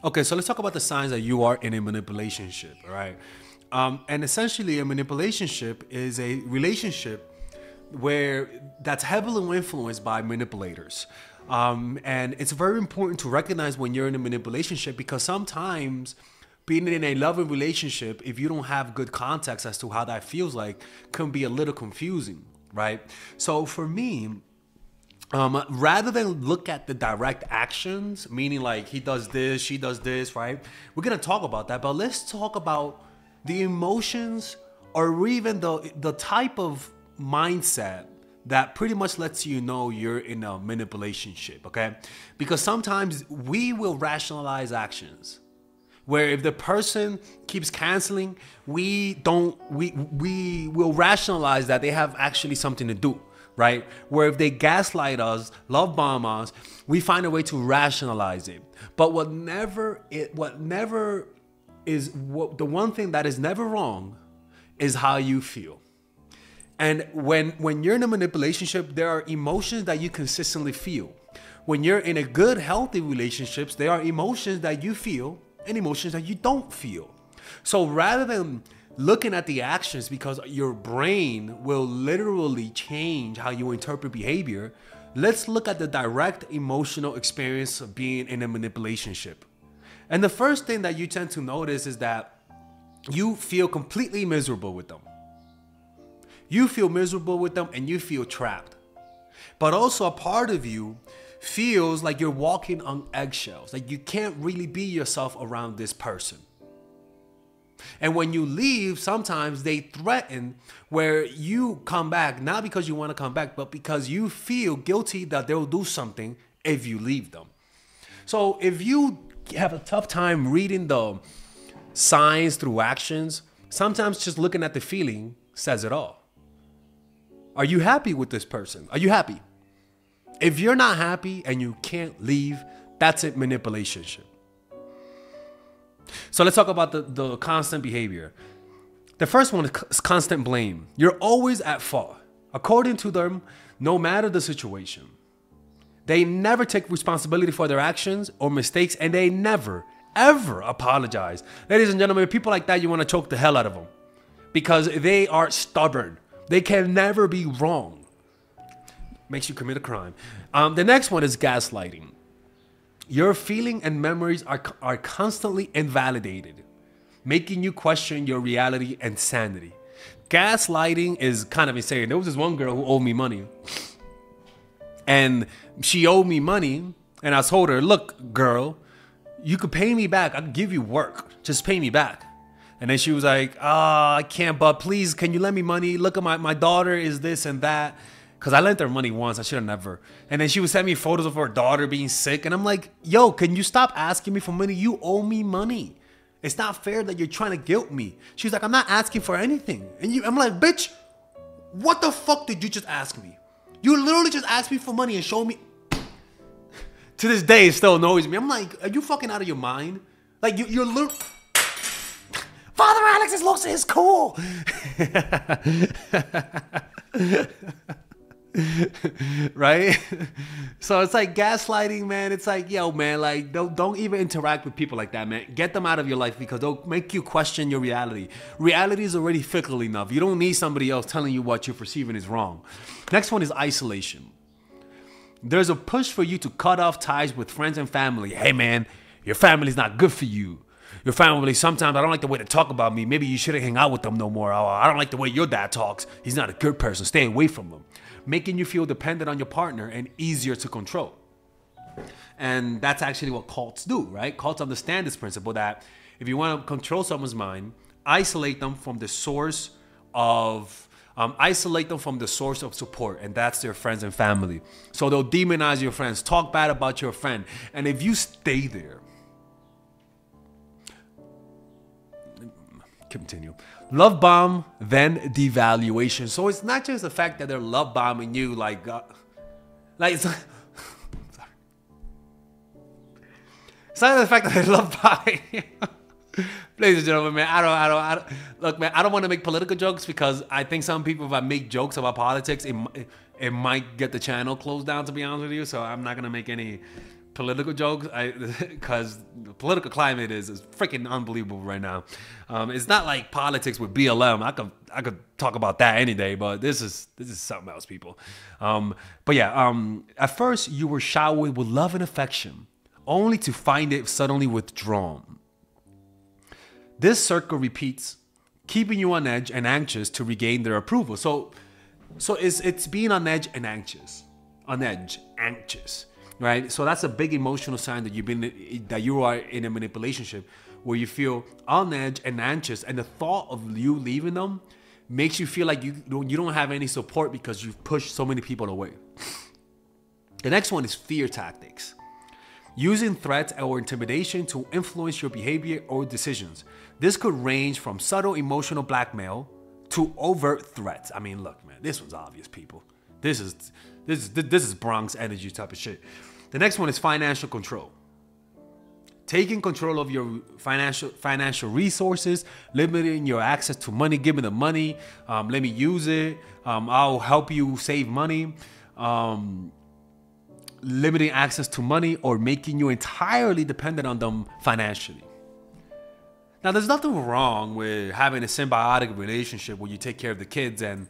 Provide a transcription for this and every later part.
Okay, so let's talk about the signs that you are in a manipulationship, all right? And essentially, a manipulationship is a relationship where that's heavily influenced by manipulators. And it's very important to recognize when you're in a manipulationship, because sometimes being in a loving relationship, if you don't have good context as to how that feels like, can be a little confusing, right? So for me, rather than look at the direct actions, meaning like he does this, she does this, right? We're gonna talk about that, but let's talk about the emotions, or even the type of mindset that pretty much lets you know you're in a manipulationship, okay? Because sometimes we will rationalize actions, where if the person keeps canceling, we will rationalize that they have actually something to do, right? Where if they gaslight us, love bomb us, we find a way to rationalize it. But the one thing that is never wrong is how you feel. And when you're in a manipulationship, there are emotions that you consistently feel. When you're in a good, healthy relationships, there are emotions that you feel and emotions that you don't feel. So rather than looking at the actions, because your brain will literally change how you interpret behavior, let's look at the direct emotional experience of being in a manipulationship. And the first thing that you tend to notice is that you feel completely miserable with them. You feel miserable with them and you feel trapped. But also a part of you feels like you're walking on eggshells, like you can't really be yourself around this person. And when you leave, sometimes they threaten where you come back, not because you want to come back, but because you feel guilty that they'll do something if you leave them. So if you have a tough time reading the signs through actions, sometimes just looking at the feeling says it all. Are you happy with this person? Are you happy? If you're not happy and you can't leave, that's a manipulationship. So let's talk about the constant behavior. The first one is constant blame. You're always at fault. According to them, no matter the situation. They never take responsibility for their actions or mistakes, and they never, ever apologize. Ladies and gentlemen, people like that, you want to choke the hell out of them because they are stubborn. They can never be wrong. Makes you commit a crime. The next one is gaslighting. Your feeling and memories are constantly invalidated, making you question your reality and sanity. Gaslighting is kind of insane. There was this one girl who owed me money. And she owed me money. And I told her, look, girl, you could pay me back. I could give you work. Just pay me back. And then she was like, I can't, but please, can you lend me money? Look at my daughter is this and that. Because I lent her money once. I should have never. And then she would send me photos of her daughter being sick. And I'm like, yo, can you stop asking me for money? You owe me money. It's not fair that you're trying to guilt me. She's like, I'm not asking for anything. And I'm like, bitch, what the fuck did you just ask me? You literally just asked me for money and showed me. To this day, it still annoys me. I'm like, are you fucking out of your mind? Like, you're literally... Father Alex's looks is cool. Right? So it's like gaslighting, man. It's like, yo, man, like don't even interact with people like that, man. Get them out of your life because they'll make you question your reality. Reality is already fickle enough. You don't need somebody else telling you what you're perceiving is wrong. Next one is isolation. There's a push for you to cut off ties with friends and family. Hey, man, your family's not good for you. Your family, sometimes I don't like the way they talk about me. Maybe you shouldn't hang out with them no more. I don't like the way your dad talks. He's not a good person. Stay away from him. Making you feel dependent on your partner and easier to control. And that's actually what cults do, right? Cults understand this principle that if you want to control someone's mind, isolate them from the source of support, and that's their friends and family. So they'll demonize your friends, talk bad about your friend, and if you stay there, continue. Love bomb, then devaluation. So it's not just the fact that they're love bombing you, like it's not, it's not the fact that they love bombing you. Ladies and gentlemen, man, I don't look, man, I don't want to make political jokes because I think some people, if I make jokes about politics, it might get the channel closed down, to be honest with you. So I'm not gonna make any political jokes, because the political climate is freaking unbelievable right now. It's not like politics with BLM. I could talk about that any day, but this is something else, people. But yeah, at first you were showered with love and affection, only to find it suddenly withdrawn. This circle repeats, keeping you on edge and anxious to regain their approval. So it's being on edge and anxious, anxious. Right, so that's a big emotional sign that you are in a manipulationship where you feel on edge and anxious, and the thought of you leaving them makes you feel like you don't have any support because you've pushed so many people away. The next one is fear tactics, using threats or intimidation to influence your behavior or decisions. This could range from subtle emotional blackmail to overt threats. I mean, look, man, this one's obvious, people. This is Bronx energy type of shit. The next one is financial control. Taking control of your financial resources, limiting your access to money, give me the money, let me use it, I'll help you save money, limiting access to money, or making you entirely dependent on them financially. Now, there's nothing wrong with having a symbiotic relationship where you take care of the kids and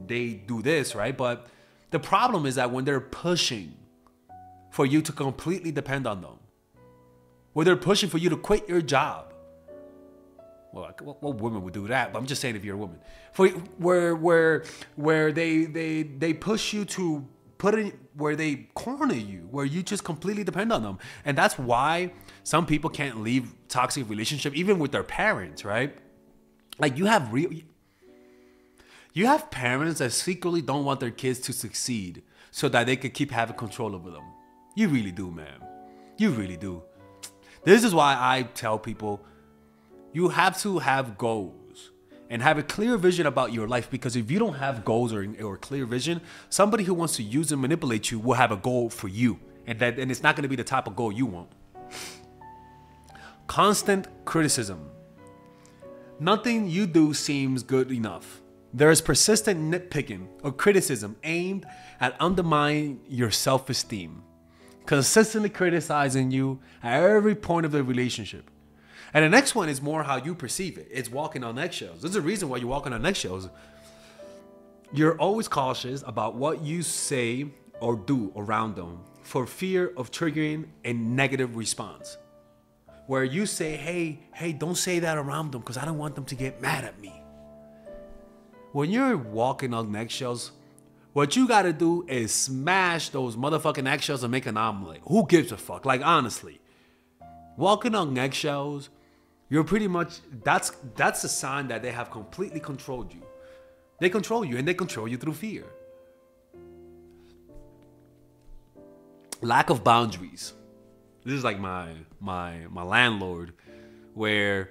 they do this, right? But the problem is that when they're pushing for you to completely depend on them, where they're pushing for you to quit your job. Well, what woman would do that? But I'm just saying, if you're a woman, where they push you to put it where they corner you, where you just completely depend on them, and that's why some people can't leave toxic relationship, even with their parents, right? Like you have parents that secretly don't want their kids to succeed so that they could keep having control over them. You really do, man. You really do. This is why I tell people you have to have goals and have a clear vision about your life, because if you don't have goals or clear vision, somebody who wants to use and manipulate you will have a goal for you, and it's not going to be the type of goal you want. Constant criticism. Nothing you do seems good enough. There is persistent nitpicking or criticism aimed at undermining your self-esteem, consistently criticizing you at every point of the relationship. And the next one is more how you perceive it. It's walking on eggshells. There's a reason why you're walking on eggshells. You're always cautious about what you say or do around them for fear of triggering a negative response. Where you say, hey, don't say that around them because I don't want them to get mad at me. When you're walking on eggshells, what you gotta do is smash those motherfucking eggshells and make an omelet. Who gives a fuck? Like, honestly. Walking on eggshells, you're pretty much, that's a sign that they have completely controlled you. They control you, and they control you through fear. Lack of boundaries. This is like my landlord, where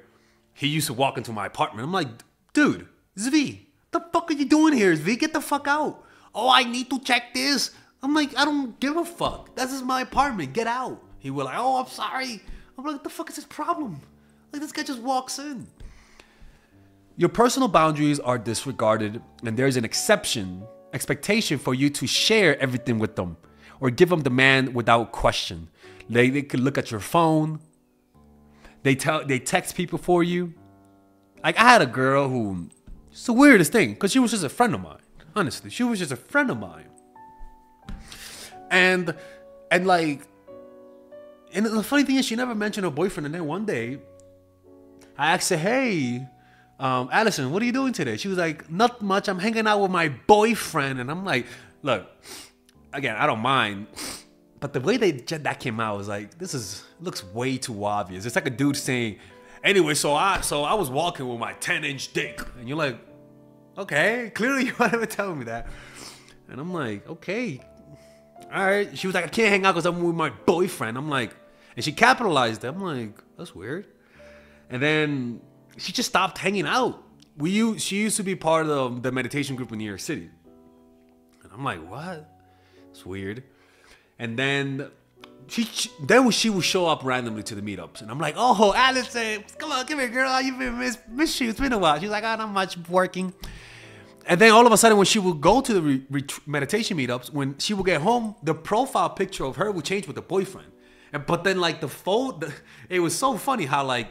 he used to walk into my apartment. I'm like, dude, Zvi, what the fuck are you doing here, Zvi? Get the fuck out. Oh, I need to check this. I'm like, I don't give a fuck. This is my apartment. Get out. He was like, oh, I'm sorry. I'm like, what the fuck is his problem? Like, this guy just walks in. Your personal boundaries are disregarded, and there's an expectation for you to share everything with them or give them demand without question. They could look at your phone. They text people for you. Like, I had a girl who, it's the weirdest thing, because she was just a friend of mine. Honestly, she was just a friend of mine. And the funny thing is, she never mentioned her boyfriend. And then one day, I asked her, hey, Allison, what are you doing today? She was like, not much. I'm hanging out with my boyfriend. And I'm like, look, again, I don't mind. But the way that came out was like, looks way too obvious. It's like a dude saying, anyway, so I was walking with my 10-inch dick. And you're like, okay, clearly you weren't telling me that. And I'm like, okay, all right. She was like, I can't hang out because I'm with my boyfriend. I'm like, and she capitalized it. I'm like, that's weird. And then she just stopped hanging out. She used to be part of the meditation group in New York City. And I'm like, what? It's weird. And then she would show up randomly to the meetups. And I'm like, oh, Allison, come here, girl. You've been miss you. It's been a while. She's like, oh, not much, working. And then all of a sudden, when she would go to the meditation meetups, when she would get home, the profile picture of her would change with the boyfriend. But then like the photo, it was so funny how like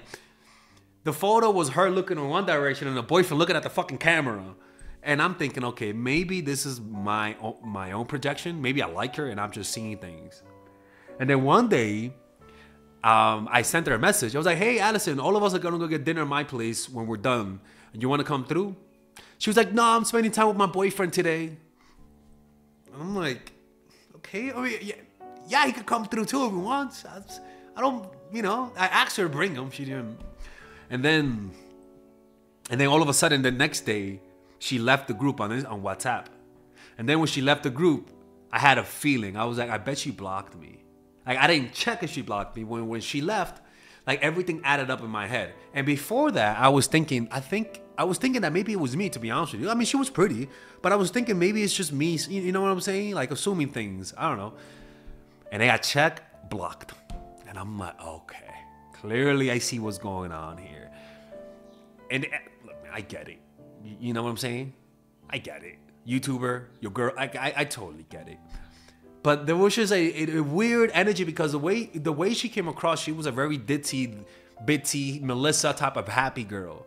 the photo was her looking in one direction and the boyfriend looking at the fucking camera. And I'm thinking, okay, maybe this is my own projection. Maybe I like her and I'm just seeing things. And then one day, I sent her a message. I was like, hey, Allison, all of us are going to go get dinner at my place when we're done. You want to come through? She was like, no, I'm spending time with my boyfriend today. I'm like, okay. I mean, yeah, he could come through too if he wants. I don't, you know, I asked her to bring him. She didn't. And then all of a sudden the next day, she left the group on WhatsApp. And then when she left the group, I had a feeling. I was like, I bet she blocked me. Like, I didn't check if she blocked me. When she left, like everything added up in my head. And before that, I was thinking that maybe it was me, to be honest with you. I mean, she was pretty, but I was thinking maybe it's just me. You know what I'm saying? Like assuming things. I don't know. And then I check, blocked. And I'm like, okay, clearly I see what's going on here. And look, I get it. You know what I'm saying? I get it. YouTuber, your girl, I totally get it. But there was just a weird energy because the way she came across, she was a very ditzy, bitty, Melissa type of happy girl.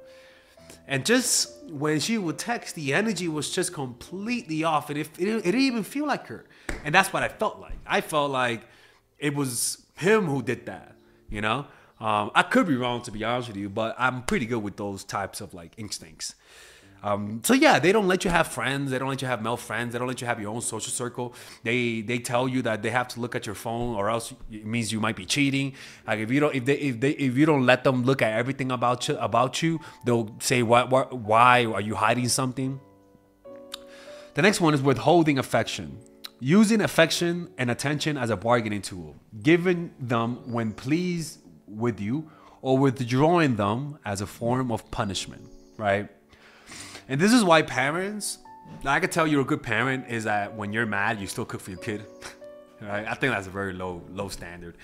And just when she would text, the energy was just completely off. And it didn't even feel like her. And that's what I felt like. I felt like it was him who did that, you know? I could be wrong, to be honest with you, but I'm pretty good with those types of like instincts. So yeah, they don't let you have friends. They don't let you have male friends. They don't let you have your own social circle. They tell you that they have to look at your phone, or else it means you might be cheating. Like if you don't let them look at everything about you, they'll say why are you hiding something? The next one is withholding affection. Using affection and attention as a bargaining tool, giving them when pleased with you, or withdrawing them as a form of punishment, right? And this is why parents, I can tell you're a good parent is that when you're mad, you still cook for your kid. Right? I think that's a very low standard.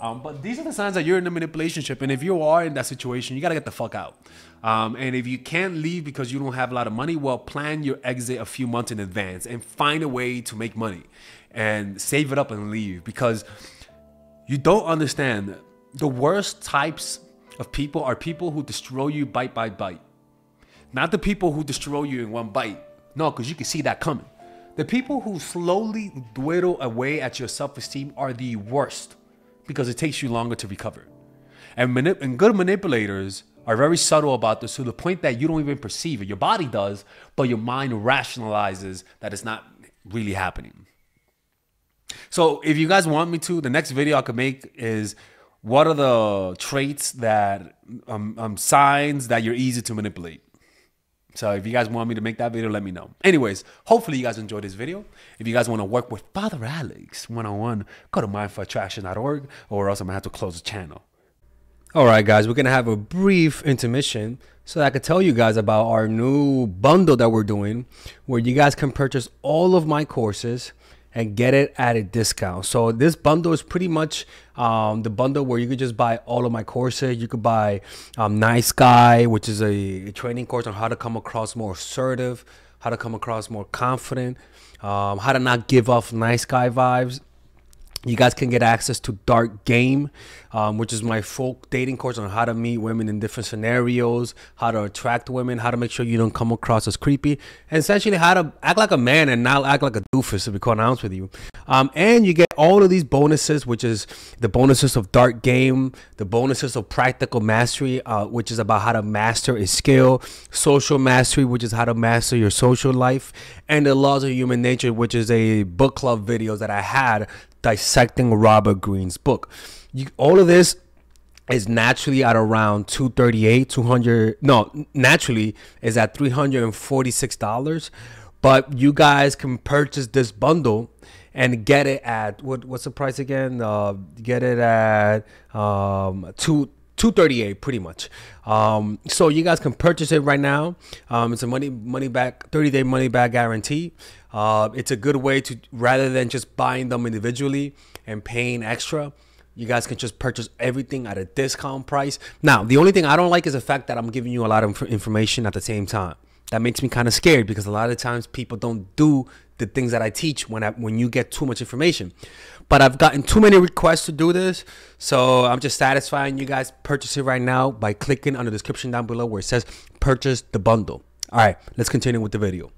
But these are the signs that you're in a manipulationship. And if you are in that situation, you got to get the fuck out. And if you can't leave because you don't have a lot of money, well, plan your exit a few months in advance and find a way to make money and save it up and leave, because you don't understand. The worst types of people are people who destroy you bite by bite. Not the people who destroy you in one bite. No, because you can see that coming. The people who slowly dwindle away at your self-esteem are the worst, because it takes you longer to recover. And good manipulators are very subtle about this, to the point that you don't even perceive it. Your body does, but your mind rationalizes that it's not really happening. So if you guys want me to, the next video I could make is, what are the traits that, signs that you're easy to manipulate? So if you guys want me to make that video, let me know. Anyways, hopefully you guys enjoyed this video. If you guys want to work with Father Alex one-on-one, go to mindforattraction.org, or else I'm going to have to close the channel. All right, guys, we're going to have a brief intermission so that I can tell you guys about our new bundle that we're doing, where you guys can purchase all of my courses and get it at a discount. So this bundle is pretty much the bundle where you could just buy all of my courses. You could buy Nice Guy, which is a training course on how to come across more assertive, how to come across more confident, how to not give off nice guy vibes. You guys can get access to Dark Game, which is my full dating course on how to meet women in different scenarios, how to attract women, how to make sure you don't come across as creepy, and essentially how to act like a man and not act like a doofus, to be quite honest with you. And you get all of these bonuses, which is the bonuses of Dark Game, the bonuses of Practical Mastery, which is about how to master a skill, Social Mastery, which is how to master your social life, and the Laws of Human Nature, which is a book club videos that I had dissecting Robert Greene's book. All of this is naturally at around naturally is at $346, but you guys can purchase this bundle and get it at what's the price again? Get it at $238 pretty much. So you guys can purchase it right now. It's a money back 30-day money back guarantee. It's a good way to, rather than just buying them individually and paying extra, you guys can just purchase everything at a discount price. Now, the only thing I don't like is the fact that I'm giving you a lot of information at the same time. That makes me kind of scared because a lot of times people don't do the things that I teach when you get too much information. But I've gotten too many requests to do this, so I'm just satisfying you guys. Purchase it right now by clicking on the description down below where it says purchase the bundle. All right, let's continue with the video.